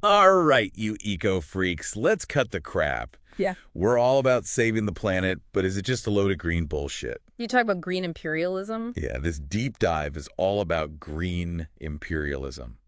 All right, you eco-freaks, let's cut the crap. Yeah. We're all about saving the planet, but is it just a load of green bullshit? You talk about green imperialism? Yeah, this deep dive is all about green imperialism.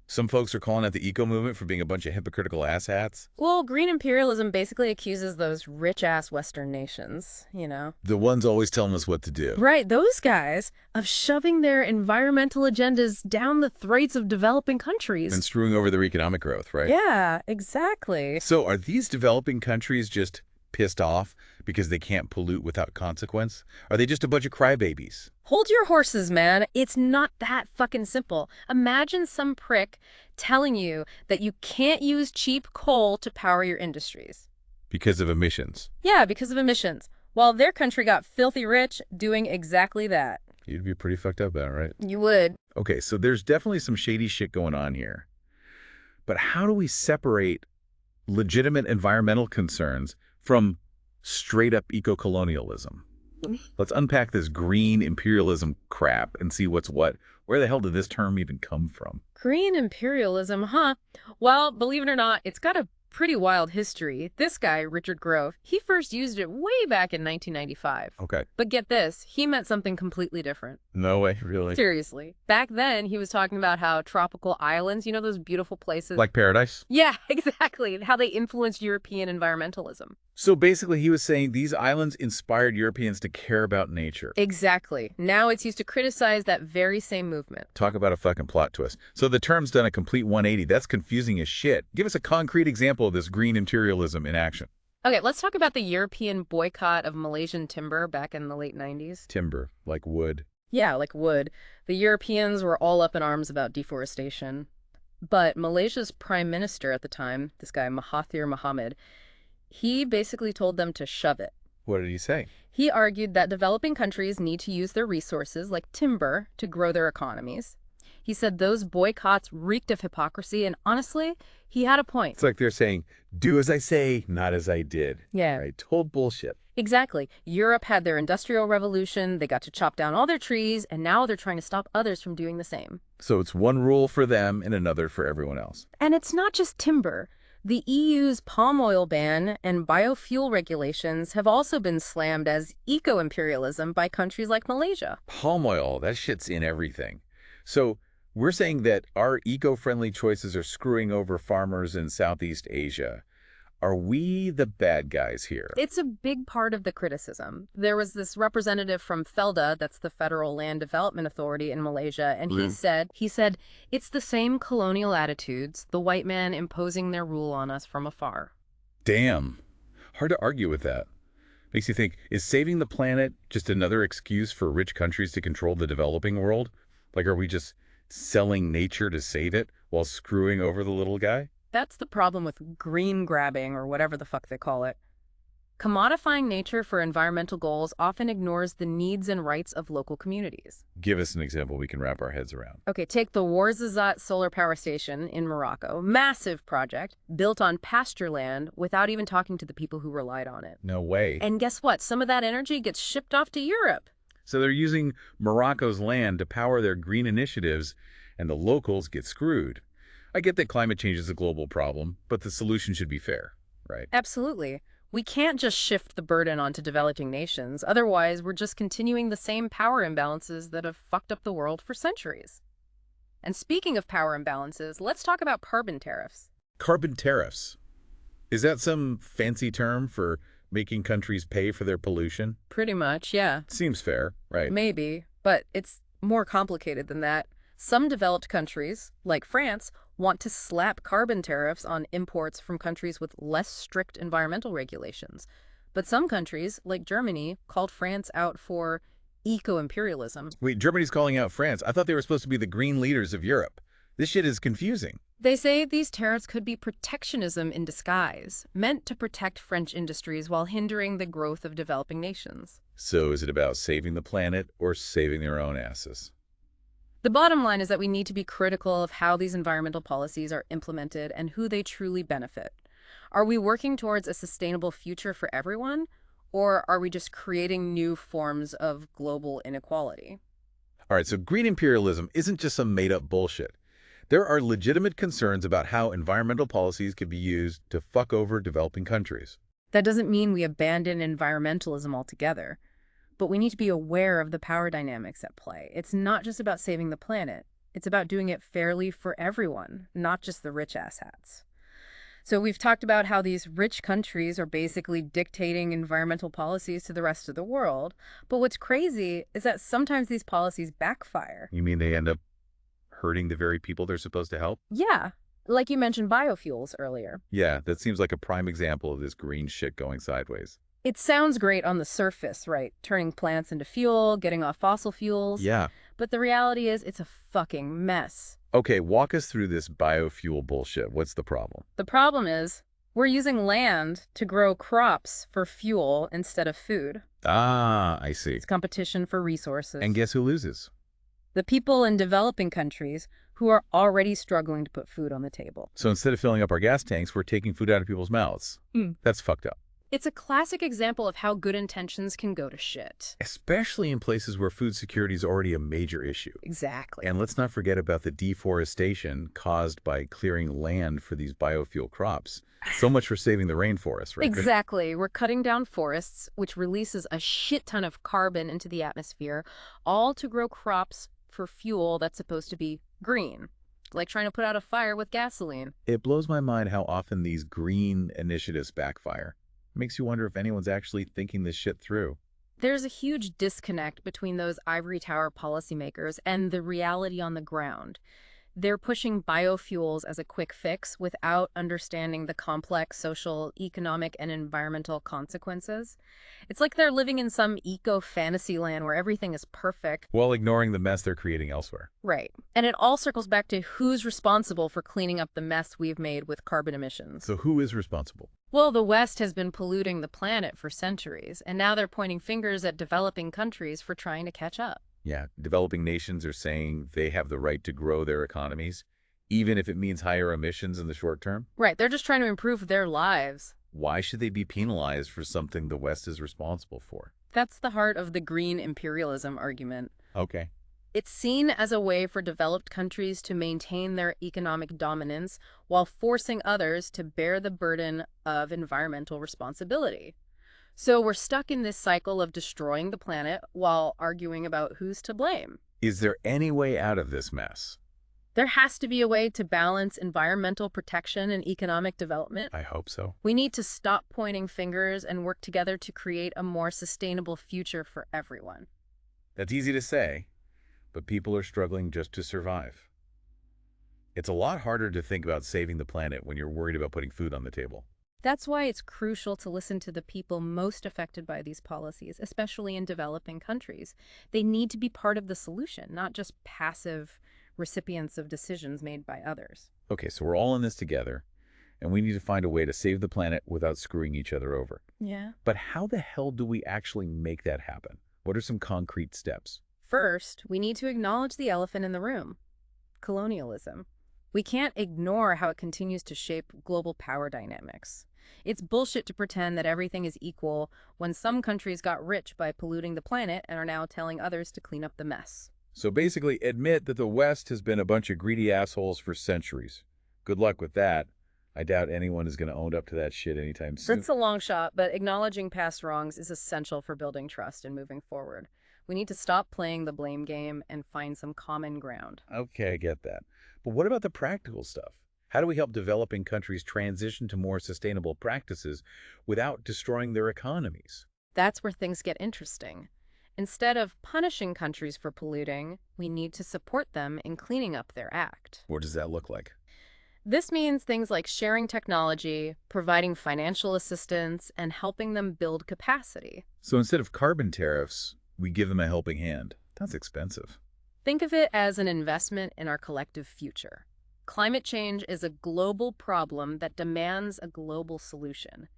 Some folks are calling out the eco-movement for being a bunch of hypocritical asshats. Well, green imperialism basically accuses those rich-ass Western nations. The ones always telling us what to do. Right, those guys, of shoving their environmental agendas down the throats of developing countries. And screwing over their economic growth, right? Yeah, exactly. So are these developing countries just pissed off because they can't pollute without consequence? Are they just a bunch of crybabies? Hold your horses, man. It's not that fucking simple. Imagine some prick telling you that you can't use cheap coal to power your industries. Because of emissions. Yeah, because of emissions. While their country got filthy rich doing exactly that. You'd be pretty fucked up about it, right? You would. Okay, so there's definitely some shady shit going on here. But how do we separate legitimate environmental concerns from straight-up eco-colonialism? Let's unpack this green imperialism crap and see what's what. Where the hell did this term even come from? Green imperialism, huh? Well, believe it or not, it's got a pretty wild history. This guy, Richard Grove, he first used it way back in 1995. Okay. But get this, he meant something completely different. No way, really? Seriously. Back then, he was talking about how tropical islands, those beautiful places. Like paradise? Yeah, exactly. How they influenced European environmentalism. So basically he was saying these islands inspired Europeans to care about nature. Exactly. Now it's used to criticize that very same movement. Talk about a fucking plot twist. So the term's done a complete 180. That's confusing as shit. Give us a concrete example of this green imperialism in action. Okay, let's talk about the European boycott of Malaysian timber back in the late 90s. Timber, like wood. Yeah, like wood. The Europeans were all up in arms about deforestation. But Malaysia's prime minister at the time, this guy Mahathir Mohamad, he basically told them to shove it. What did he say? He argued that developing countries need to use their resources, like timber, to grow their economies. He said those boycotts reeked of hypocrisy, and honestly, he had a point. It's like they're saying, do as I say, not as I did. Yeah. Right? Total bullshit. Exactly. Europe had their industrial revolution, they got to chop down all their trees, and now they're trying to stop others from doing the same. So it's one rule for them and another for everyone else. And it's not just timber. The EU's palm oil ban and biofuel regulations have also been slammed as eco-imperialism by countries like Malaysia. Palm oil, that shit's in everything. So we're saying that our eco-friendly choices are screwing over farmers in Southeast Asia. Are we the bad guys here? It's a big part of the criticism. There was this representative from FELDA, that's the Federal Land Development Authority in Malaysia, and he said, it's the same colonial attitudes, the white man imposing their rule on us from afar. Damn. Hard to argue with that. Makes you think, is saving the planet just another excuse for rich countries to control the developing world? Like, are we just selling nature to save it while screwing over the little guy? That's the problem with green grabbing, or whatever the fuck they call it. Commodifying nature for environmental goals often ignores the needs and rights of local communities. Give us an example we can wrap our heads around. Okay, take the Ouarzazate solar power station in Morocco. Massive project, built on pasture land without even talking to the people who relied on it. No way. And guess what? Some of that energy gets shipped off to Europe. So they're using Morocco's land to power their green initiatives, and the locals get screwed. I get that climate change is a global problem, but the solution should be fair, right? Absolutely. We can't just shift the burden onto developing nations. Otherwise, we're just continuing the same power imbalances that have fucked up the world for centuries. And speaking of power imbalances, let's talk about carbon tariffs. Carbon tariffs. Is that some fancy term for making countries pay for their pollution? Pretty much, yeah. Seems fair, right? Maybe, but it's more complicated than that. Some developed countries, like France, want to slap carbon tariffs on imports from countries with less strict environmental regulations. But some countries, like Germany, called France out for eco-imperialism. Wait, Germany's calling out France. I thought they were supposed to be the green leaders of Europe. This shit is confusing. They say these tariffs could be protectionism in disguise, meant to protect French industries while hindering the growth of developing nations. So is it about saving the planet or saving their own asses? The bottom line is that we need to be critical of how these environmental policies are implemented and who they truly benefit. Are we working towards a sustainable future for everyone, or are we just creating new forms of global inequality? All right, so green imperialism isn't just some made-up bullshit. There are legitimate concerns about how environmental policies could be used to fuck over developing countries. That doesn't mean we abandon environmentalism altogether, but we need to be aware of the power dynamics at play. It's not just about saving the planet. It's about doing it fairly for everyone, not just the rich asshats. So we've talked about how these rich countries are basically dictating environmental policies to the rest of the world. But what's crazy is that sometimes these policies backfire. You mean they end up hurting the very people they're supposed to help? Yeah, like you mentioned biofuels earlier. Yeah, that seems like a prime example of this green shit going sideways. It sounds great on the surface, right? Turning plants into fuel, getting off fossil fuels. Yeah. But the reality is it's a fucking mess. Okay, walk us through this biofuel bullshit. What's the problem? The problem is we're using land to grow crops for fuel instead of food. Ah, I see. It's competition for resources. And guess who loses? The people in developing countries who are already struggling to put food on the table. So instead of filling up our gas tanks, we're taking food out of people's mouths. That's fucked up. It's a classic example of how good intentions can go to shit. Especially in places where food security is already a major issue. Exactly. And let's not forget about the deforestation caused by clearing land for these biofuel crops. So much for saving the rainforest, right? Exactly. We're cutting down forests, which releases a shit ton of carbon into the atmosphere, all to grow crops for fuel that's supposed to be green. Like trying to put out a fire with gasoline. It blows my mind how often these green initiatives backfire. Makes you wonder if anyone's actually thinking this shit through. There's a huge disconnect between those ivory tower policymakers and the reality on the ground. They're pushing biofuels as a quick fix without understanding the complex social, economic, and environmental consequences. It's like they're living in some eco-fantasy land where everything is perfect. While ignoring the mess they're creating elsewhere. Right. And it all circles back to who's responsible for cleaning up the mess we've made with carbon emissions. So who is responsible? Well, the West has been polluting the planet for centuries, and now they're pointing fingers at developing countries for trying to catch up. Yeah, developing nations are saying they have the right to grow their economies, even if it means higher emissions in the short term. Right, they're just trying to improve their lives. Why should they be penalized for something the West is responsible for? That's the heart of the Green Imperialism argument. Okay. It's seen as a way for developed countries to maintain their economic dominance while forcing others to bear the burden of environmental responsibility. So we're stuck in this cycle of destroying the planet while arguing about who's to blame. Is there any way out of this mess? There has to be a way to balance environmental protection and economic development. I hope so. We need to stop pointing fingers and work together to create a more sustainable future for everyone. That's easy to say, but people are struggling just to survive. It's a lot harder to think about saving the planet when you're worried about putting food on the table. That's why it's crucial to listen to the people most affected by these policies, especially in developing countries. They need to be part of the solution, not just passive recipients of decisions made by others. Okay, so we're all in this together, and we need to find a way to save the planet without screwing each other over. Yeah. But how the hell do we actually make that happen? What are some concrete steps? First, we need to acknowledge the elephant in the room: colonialism. We can't ignore how it continues to shape global power dynamics. It's bullshit to pretend that everything is equal when some countries got rich by polluting the planet and are now telling others to clean up the mess. So basically, admit that the West has been a bunch of greedy assholes for centuries. Good luck with that. I doubt anyone is going to own up to that shit anytime soon. That's a long shot, but acknowledging past wrongs is essential for building trust and moving forward. We need to stop playing the blame game and find some common ground. Okay, I get that. But what about the practical stuff? How do we help developing countries transition to more sustainable practices without destroying their economies? That's where things get interesting. Instead of punishing countries for polluting, we need to support them in cleaning up their act. What does that look like? This means things like sharing technology, providing financial assistance, and helping them build capacity. So instead of carbon tariffs, we give them a helping hand. That's expensive. Think of it as an investment in our collective future. Climate change is a global problem that demands a global solution.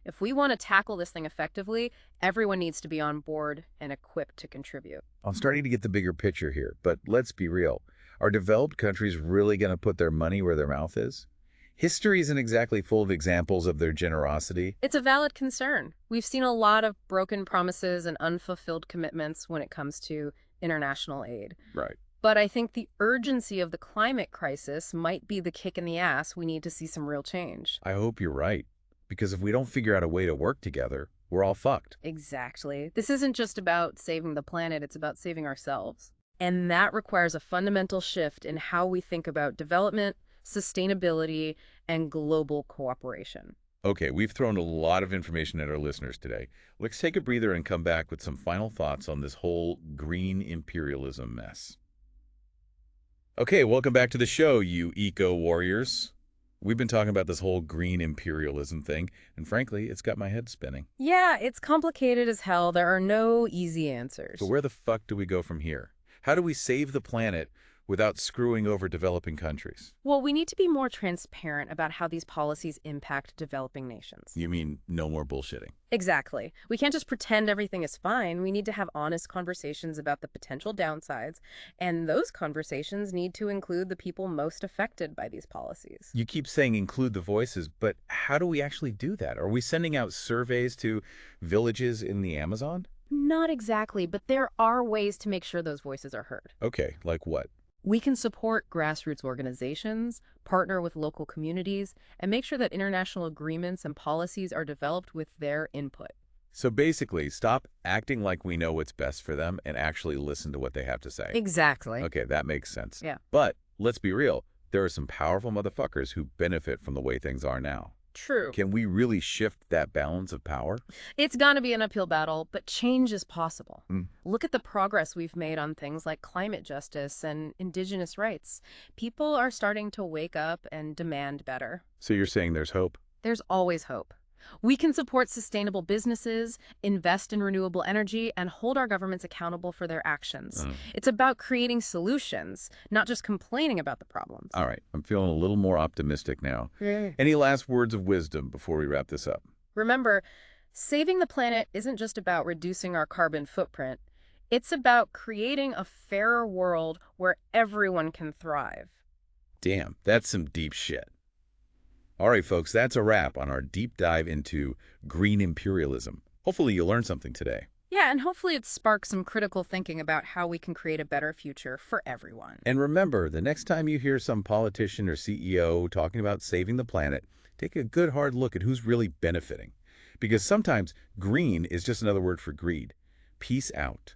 If we want to tackle this thing effectively, everyone needs to be on board and equipped to contribute. I'm starting to get the bigger picture here, but let's be real. Are developed countries really going to put their money where their mouth is? History isn't exactly full of examples of their generosity. It's a valid concern. We've seen a lot of broken promises and unfulfilled commitments when it comes to international aid. Right. But I think the urgency of the climate crisis might be the kick in the ass we need to see some real change. I hope you're right, because if we don't figure out a way to work together, we're all fucked. Exactly. This isn't just about saving the planet, it's about saving ourselves. And that requires a fundamental shift in how we think about development, sustainability, and global cooperation. Okay, we've thrown a lot of information at our listeners today. Let's take a breather and come back with some final thoughts on this whole green imperialism mess. Okay, welcome back to the show, you eco-warriors. We've been talking about this whole green imperialism thing, and frankly, it's got my head spinning. Yeah, it's complicated as hell. There are no easy answers. So where the fuck do we go from here? How do we save the planet without screwing over developing countries? Well, we need to be more transparent about how these policies impact developing nations. You mean no more bullshitting? Exactly. We can't just pretend everything is fine. We need to have honest conversations about the potential downsides, and those conversations need to include the people most affected by these policies. You keep saying include the voices, but how do we actually do that? Are we sending out surveys to villages in the Amazon? Not exactly, but there are ways to make sure those voices are heard. Okay, like what? We can support grassroots organizations, partner with local communities, and make sure that international agreements and policies are developed with their input. So basically, stop acting like we know what's best for them and actually listen to what they have to say. Exactly. Okay, that makes sense. Yeah. But let's be real. There are some powerful motherfuckers who benefit from the way things are now. True. Can we really shift that balance of power? It's gonna be an uphill battle, but change is possible. Mm. Look at the progress we've made on things like climate justice and indigenous rights. People are starting to wake up and demand better. So you're saying there's hope? There's always hope. We can support sustainable businesses, invest in renewable energy, and hold our governments accountable for their actions. It's about creating solutions, not just complaining about the problems. All right, I'm feeling a little more optimistic now. Any last words of wisdom before we wrap this up? Remember, saving the planet isn't just about reducing our carbon footprint. It's about creating a fairer world where everyone can thrive. Damn, that's some deep shit. All right, folks, that's a wrap on our deep dive into green imperialism. Hopefully you learned something today. Yeah, and hopefully it sparks some critical thinking about how we can create a better future for everyone. And remember, the next time you hear some politician or CEO talking about saving the planet, take a good hard look at who's really benefiting. Because sometimes green is just another word for greed. Peace out.